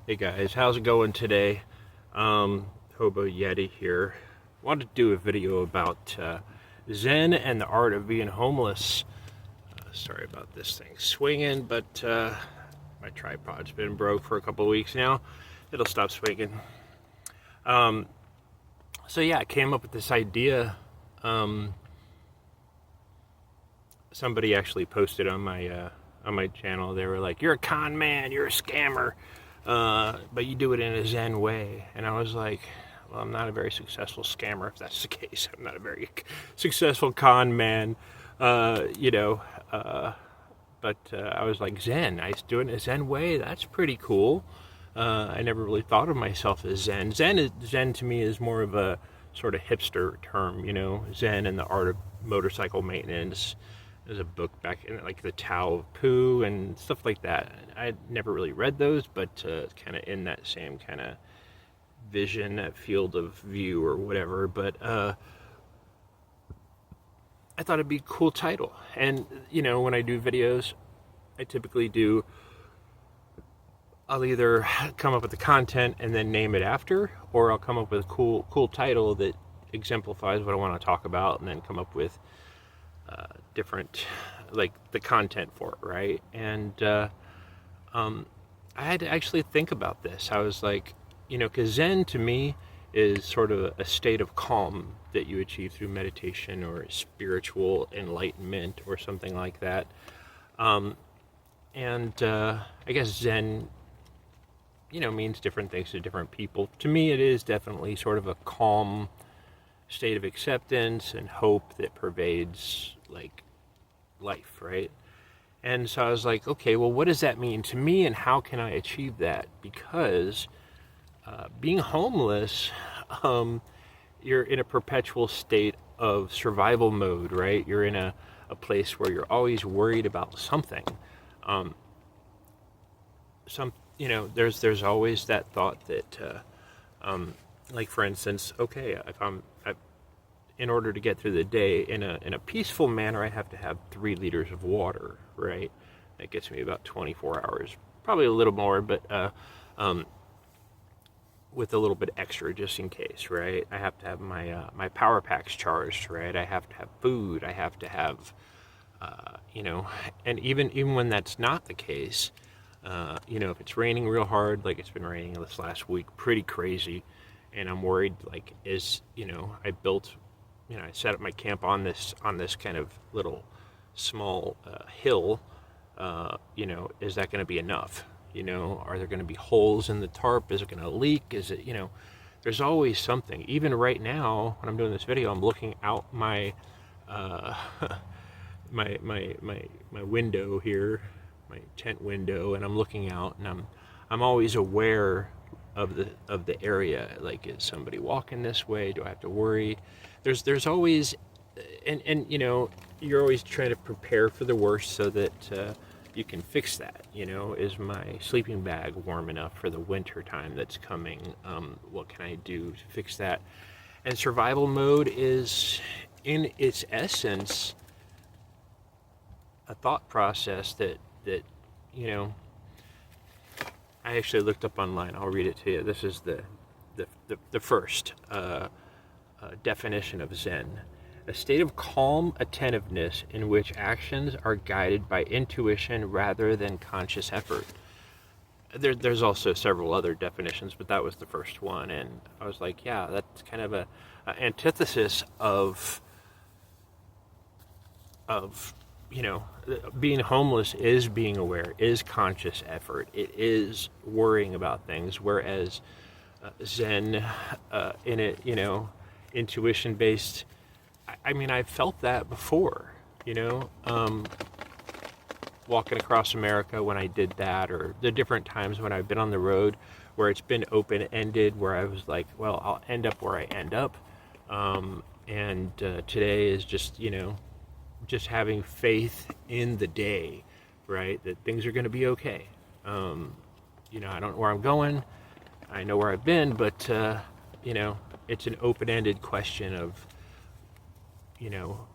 Hey guys, how's it going today? Hobo Yeti here. Wanted to do a video about Zen and the art of being homeless. Sorry about this thing swinging, but my tripod's been broke for a couple of weeks now. It'll stop swinging. So yeah, I came up with this idea. Somebody actually posted on my channel. They were like, "You're a con man. You're a scammer." But you do it in a Zen way. And I was like, well, I'm not a very successful scammer, if that's the case. I'm not a very successful con man, but I was like, Zen, I do it in a Zen way. That's pretty cool. I never really thought of myself as Zen. Zen to me is more of a sort of hipster term, Zen and the Art of Motorcycle Maintenance. There's a book back in like the Tao of Pooh and stuff like that. I never really read those, but kind of in that same kind of vision, that field of view or whatever. But I thought it'd be a cool title. And when I do videos, I typically I'll either come up with the content and then name it after, or I'll come up with a cool title that exemplifies what I want to talk about, and then come up with different, like the content for it, right? And I had to actually think about this. I was like, because Zen to me is sort of a state of calm that you achieve through meditation or spiritual enlightenment or something like that. I guess Zen, means different things to different people. To me, it is definitely sort of a calm state of acceptance and hope that pervades like life, right? And so I was like, okay, well, what does that mean to me, and how can I achieve that? Because being homeless, you're in a perpetual state of survival mode, right? You're in a place where you're always worried about something. There's always that thought that like for instance, okay, in order to get through the day in a peaceful manner, I have to have 3 liters of water, right? That gets me about 24 hours, probably a little more, but with a little bit extra just in case, right? I have to have my power packs charged, right? I have to have food. I have to have, and even when that's not the case, if it's raining real hard, like it's been raining this last week, pretty crazy, and I'm worried, like, I set up my camp on this kind of little small hill. Is that going to be enough? Are there going to be holes in the tarp? Is it going to leak? Is it, there's always something. Even right now, when I'm doing this video, I'm looking out my my window here, my tent window, and I'm looking out, and I'm always aware of the area. Like, is somebody walking this way? Do I have to worry? There's always, and you're always trying to prepare for the worst so that you can fix that. Is my sleeping bag warm enough for the winter time that's coming? What can I do to fix that? And survival mode is, in its essence, a thought process that I actually looked up online. I'll read it to you. This is the first definition of Zen: a state of calm attentiveness in which actions are guided by intuition rather than conscious effort. There's also several other definitions, but that was the first one, and I was like, yeah, that's kind of a antithesis of being homeless is being aware, is conscious effort. It is worrying about things, whereas Zen, in it, intuition based. I've felt that before, walking across America when I did that, or the different times when I've been on the road where it's been open-ended, where I was like, well, I'll end up where I end up. And today is just, just having faith in the day, right? That things are going to be okay. I don't know where I'm going. I know where I've been, but, it's an open-ended question of,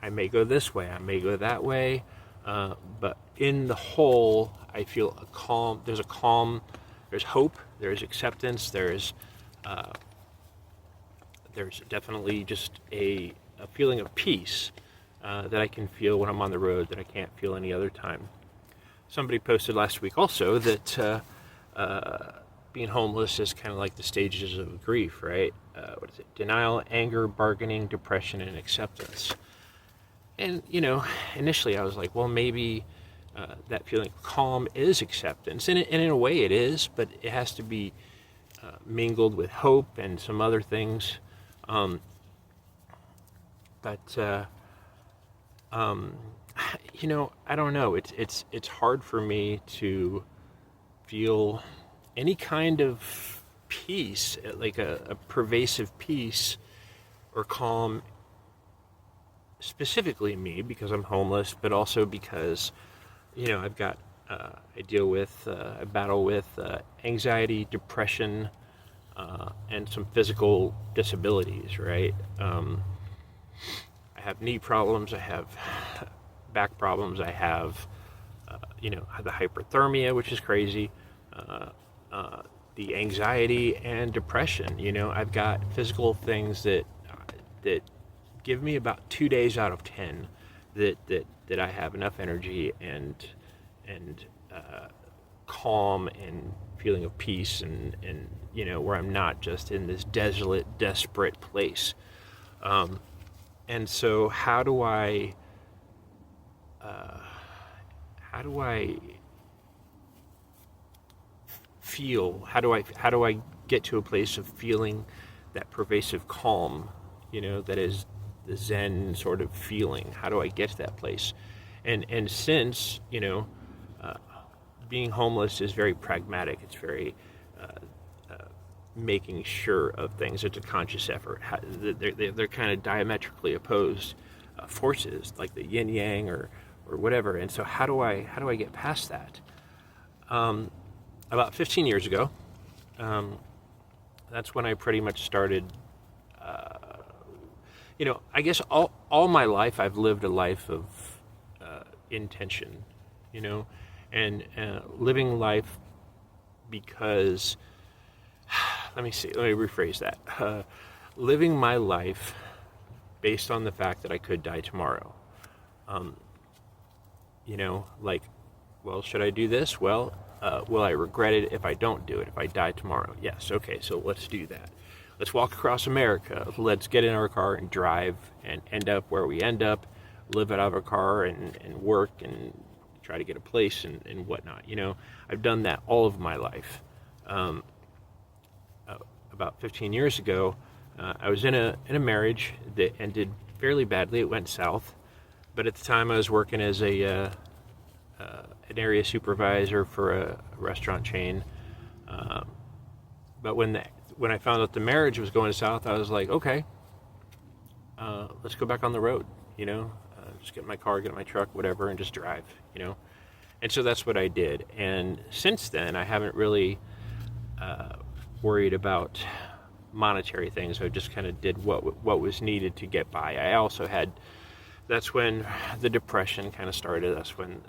I may go this way, I may go that way, but in the whole, I feel there's a calm hope, there's acceptance, there's definitely just a feeling of peace that I can feel when I'm on the road that I can't feel any other time. Somebody posted last week also that being homeless is kind of like the stages of grief, right? What is it? Denial, anger, bargaining, depression, and acceptance. And, initially I was like, well, maybe that feeling of calm is acceptance. And in a way it is, but it has to be mingled with hope and some other things. I don't know. It's hard for me to feel any kind of peace, like a pervasive peace or calm, specifically me, because I'm homeless, but also because, I've got, I battle with anxiety, depression, and some physical disabilities, right? I have knee problems, I have back problems, I have, the hyperthermia, which is crazy, the anxiety and depression. I've got physical things that give me about 2 days out of 10 that I have enough energy and calm and feeling of peace and where I'm not just in this desolate, desperate place. And so how do I feel? How do I get to a place of feeling that pervasive calm, that is the Zen sort of feeling? How do I get to that place? And since, being homeless is very pragmatic, it's very making sure of things. It's a conscious effort. They're kind of diametrically opposed forces, like the yin yang or whatever. And so how do I get past that? About 15 years ago, that's when I pretty much started. I guess all my life I've lived a life of intention, and living life because, let me rephrase that. Living my life based on the fact that I could die tomorrow. Well, should I do this? Well, will I regret it if I don't do it, if I die tomorrow? Yes, okay, so let's do that. Let's walk across America. Let's get in our car and drive and end up where we end up, live out of a car and work and try to get a place and whatnot. I've done that all of my life. About 15 years ago, I was in a marriage that ended fairly badly. It went south. But at the time I was working as an area supervisor for a restaurant chain. But when I found out the marriage was going south, I was like, okay, let's go back on the road, just get in my car, get in my truck, whatever, and just drive, And so that's what I did. And since then, I haven't really worried about monetary things. I just kind of did what was needed to get by. That's when the depression kind of started. That's when,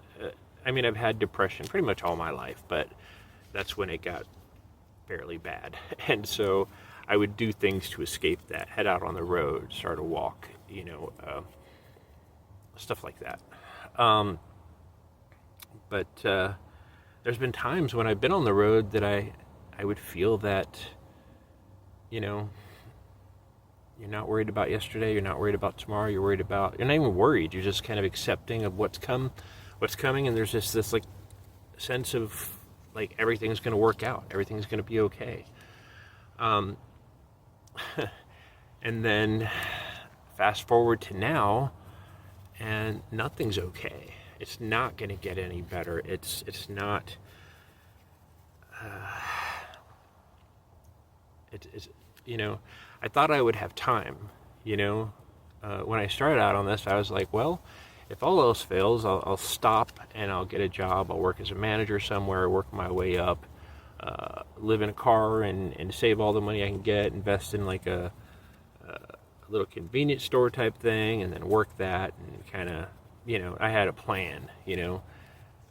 I've had depression pretty much all my life, but that's when it got fairly bad. And so I would do things to escape that, head out on the road, start a walk, stuff like that. But there's been times when I've been on the road that I would feel that, you're not worried about yesterday, you're not worried about tomorrow, you're not even worried, you're just kind of accepting of what's coming, and there's just this like sense of like everything's going to work out, everything's going to be okay. And then fast forward to now, and nothing's okay. It's not going to get any better. It's not. I thought I would have time. When I started out on this, I was like, well, if all else fails, I'll stop and I'll get a job. I'll work as a manager somewhere, work my way up, live in a car and save all the money I can get, invest in like a little convenience store type thing, and then work that and kind of, I had a plan,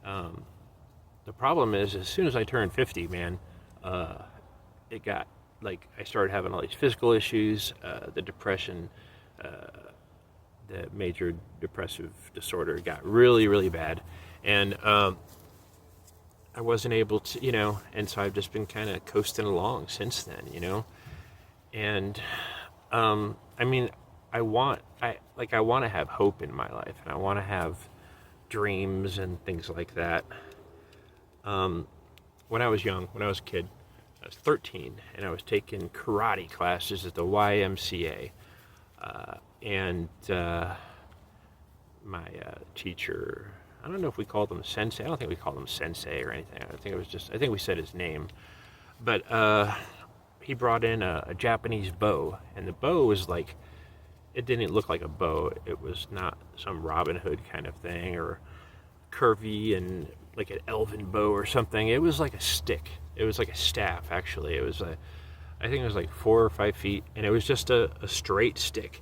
The problem is, as soon as I turned 50, man, it got, like, I started having all these physical issues, the depression, the major depressive disorder got really, really bad. And I wasn't able to, and so I've just been kind of coasting along since then. And I mean, I want to have hope in my life, and I want to have dreams and things like that. When I was a kid, I was 13, and I was taking karate classes at the YMCA. And my teacher, I don't know if we called him sensei. I don't think we called him sensei or anything. I think we said his name. But he brought in a Japanese bow, and the bow was like, it didn't look like a bow. It was not some Robin Hood kind of thing, or curvy and like an elven bow or something. It was like a stick. It was like a staff, actually. I think it was like 4 or 5 feet, and it was just a straight stick,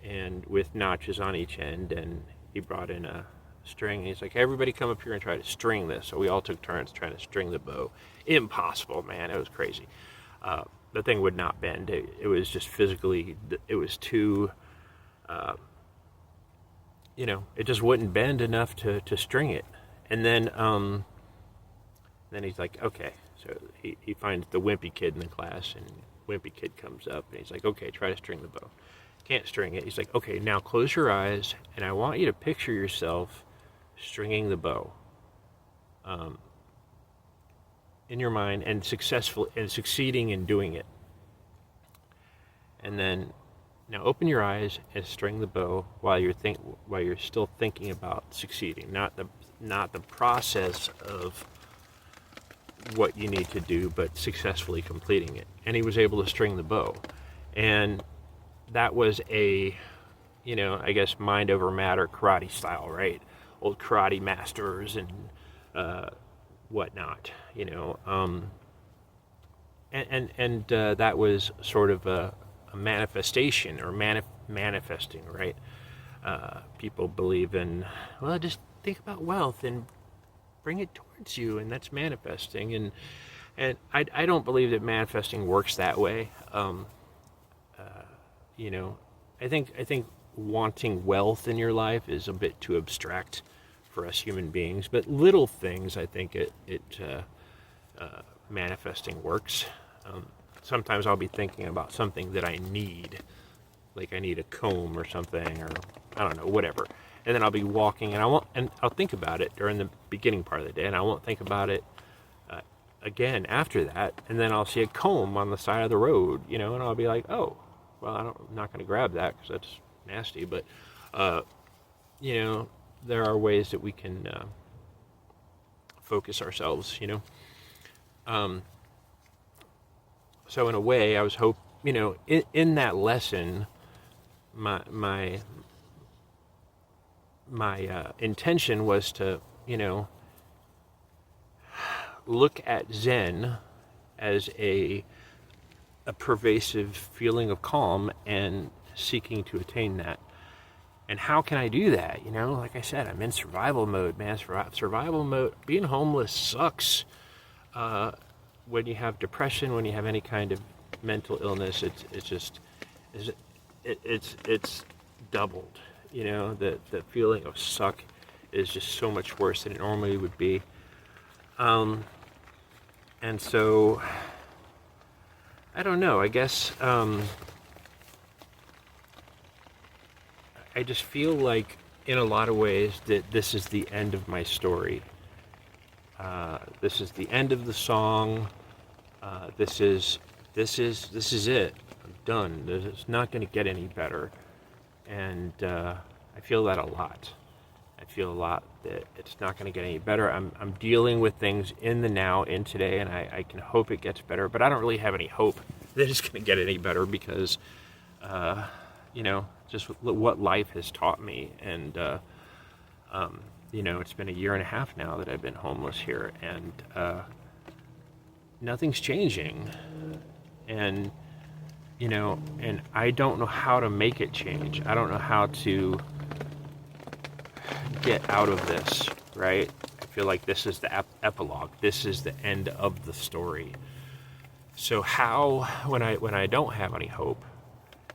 and with notches on each end. And he brought in a string, and he's like, everybody come up here and try to string this. So we all took turns trying to string the bow. Impossible, man. It was crazy. The thing would not bend. It was just physically, it was too, it just wouldn't bend enough to string it. And then he's like, okay. So he finds the wimpy kid in the class, and wimpy kid comes up, and he's like, okay, try to string the bow. Can't string it. He's like, okay, now close your eyes, and I want you to picture yourself stringing the bow in your mind, and succeeding in doing it. And then now open your eyes and string the bow while you're still thinking about succeeding, not the process of what you need to do, but successfully completing it. And he was able to string the bow, and that was I guess mind over matter karate style, right? Old karate masters and whatnot, and that was sort of a manifestation, or manifesting, right? People believe in, well, just think about wealth and bring it towards you, and that's manifesting. And I don't believe that manifesting works that way. I think wanting wealth in your life is a bit too abstract for us human beings. But little things, I think manifesting works. Sometimes I'll be thinking about something that I need, like I need a comb or something, or I don't know, whatever. And then I'll be walking, and I'll think about it during the beginning part of the day, and I won't think about it again after that. And then I'll see a comb on the side of the road, and I'll be like, oh, well, I'm not going to grab that because that's nasty. But there are ways that we can focus ourselves, So in a way, I was in that lesson, my intention was to, look at Zen as a pervasive feeling of calm, and seeking to attain that. And how can I do that? Like I said, I'm in survival mode, man. Survival mode. Being homeless sucks. When you have depression, when you have any kind of mental illness, it's doubled. The feeling of suck is just so much worse than it normally would be. And so, I don't know, I guess, I just feel like, in a lot of ways, that this is the end of my story. This is the end of the song. This is it. I'm done. It's not going to get any better. And I feel that a lot. I feel a lot that it's not going to get any better. I'm dealing with things in the now, in today, and I can hope it gets better. But I don't really have any hope that it's going to get any better, because, just what life has taught me. And, it's been a year and a half now that I've been homeless here, and nothing's changing. And, and I don't know how to make it change. I don't know how to get out of this, right? I feel like this is the epilogue. This is the end of the story. So how, when I don't have any hope,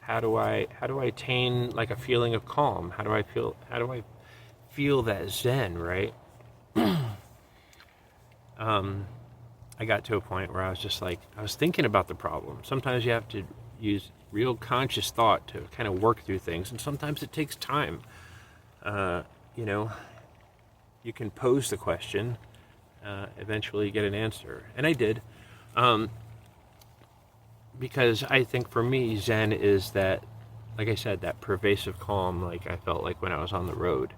how do I attain like a feeling of calm? How do I feel that Zen, right? I got to a point where I was just like, I was thinking about the problem. Sometimes you have to use real conscious thought to kind of work through things, and sometimes it takes time. You know, you can pose the question, eventually get an answer, and I did. Because I think for me, Zen is that, like I said, that pervasive calm, like I felt like when I was on the road.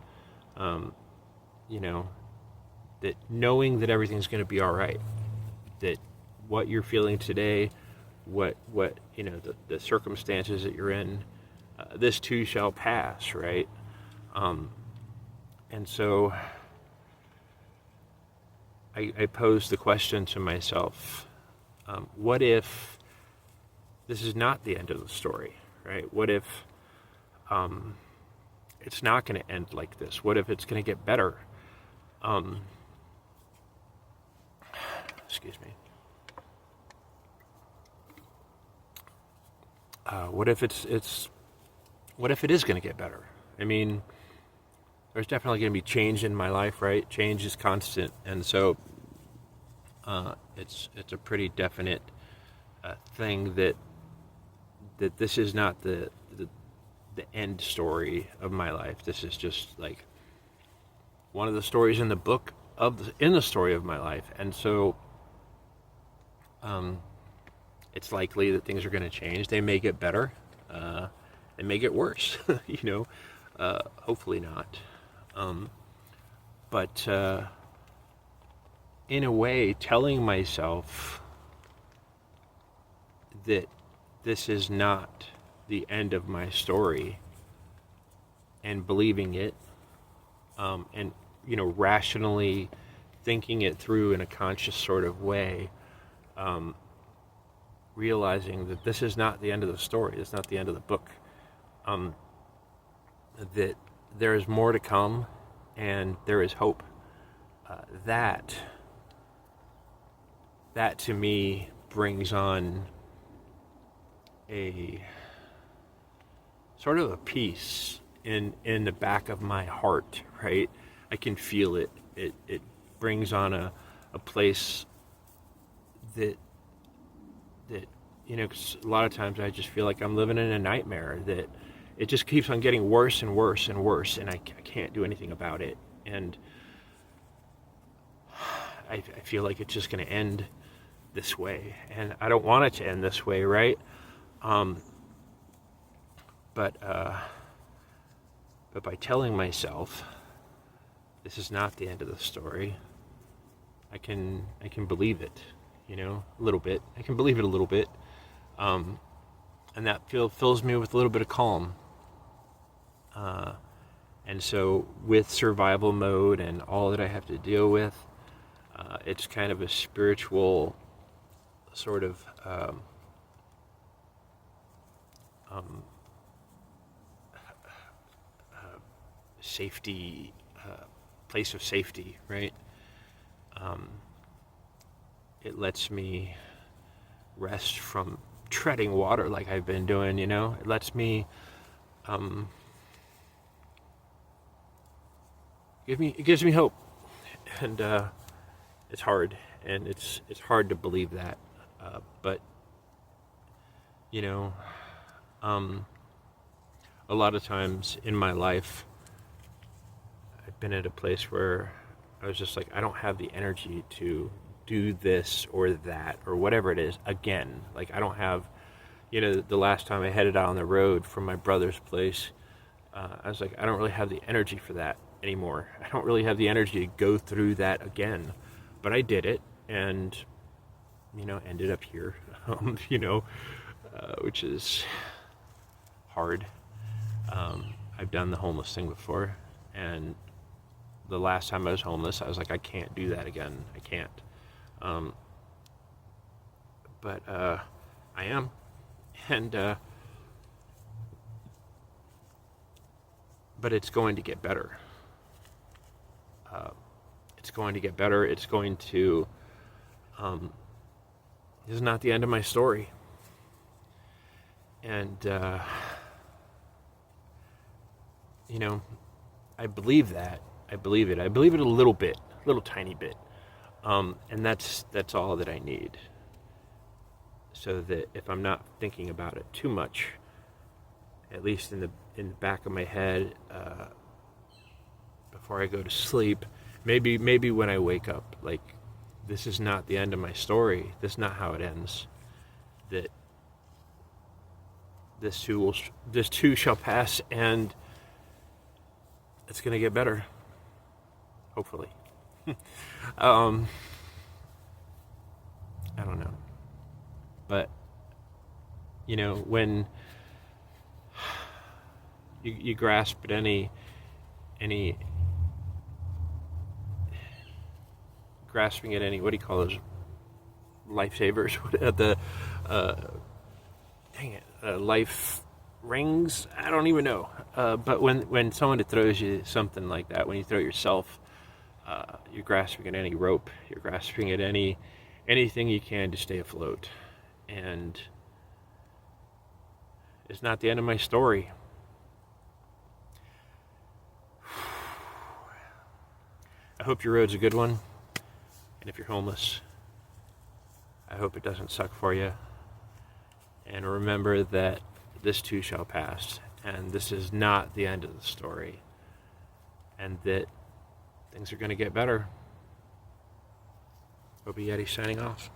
You know, that knowing that everything's going to be all right, that what you're feeling today, what you know, the circumstances that you're in, this too shall pass, right? And so I posed the question to myself, what if this is not the end of the story, right? What if it's not going to end like this? What if it's going to get better? Excuse me. What if what if it is going to get better? I mean, there's definitely going to be change in my life, right? Change is constant, and so it's a pretty definite thing that this is not the end story of my life. This is just like one of the stories in the book in the story of my life, and so it's likely that things are going to change. They may get better. They may get worse. You know, hopefully not. But in a way, telling myself that this is not the end of my story, and believing it, and you know, rationally thinking it through in a conscious sort of way, realizing that this is not the end of the story, it's not the end of the book, that there is more to come, and there is hope. That to me brings on a sort of a peace in the back of my heart, right? I can feel it. It brings on a place that you know, 'cause a lot of times I just feel like I'm living in a nightmare, that it just keeps on getting worse and worse and worse, and I can't do anything about it. And I feel like it's just going to end this way, and I don't want it to end this way, right? But by telling myself this is not the end of the story, I can believe it, you know, a little bit. I can believe it a little bit, and that fills me with a little bit of calm. And so with survival mode and all that I have to deal with, it's kind of a spiritual sort of safety, place of safety, right? It lets me rest from treading water like I've been doing, you know? It lets me it gives me hope, and it's hard, and it's hard to believe that, but you know, a lot of times in my life, I've been at a place where I was just like, I don't have the energy to do this or that or whatever it is again. Like, I don't have, you know, the last time I headed out on the road from my brother's place, I was like, I don't really have the energy for that anymore. I don't really have the energy to go through that again. But I did it, and, you know, ended up here, you know, which is hard. I've done the homeless thing before, and the last time I was homeless, I was like, I can't do that again. I can't. But I am, and but it's going to get better. It's going to get better. It's going to, This is not the end of my story. And, you know, I believe that. I believe it. I believe it a little bit, a little tiny bit. And that's all that I need. So that if I'm not thinking about it too much, at least in the back of my head, before I go to sleep, maybe when I wake up, like, this is not the end of my story. This is not how it ends. That this too shall pass, and it's gonna get better. Hopefully. I don't know. But, you know, when you grasp at any grasping at any, what do you call those, lifesavers? Life rings? I don't even know. But when someone throws you something like that, when you throw yourself, you're grasping at any rope. You're grasping at anything you can to stay afloat. And it's not the end of my story. I hope your road's a good one. And if you're homeless, I hope it doesn't suck for you. And remember that this too shall pass. And this is not the end of the story. And that things are going to get better. Hobo Yeti signing off.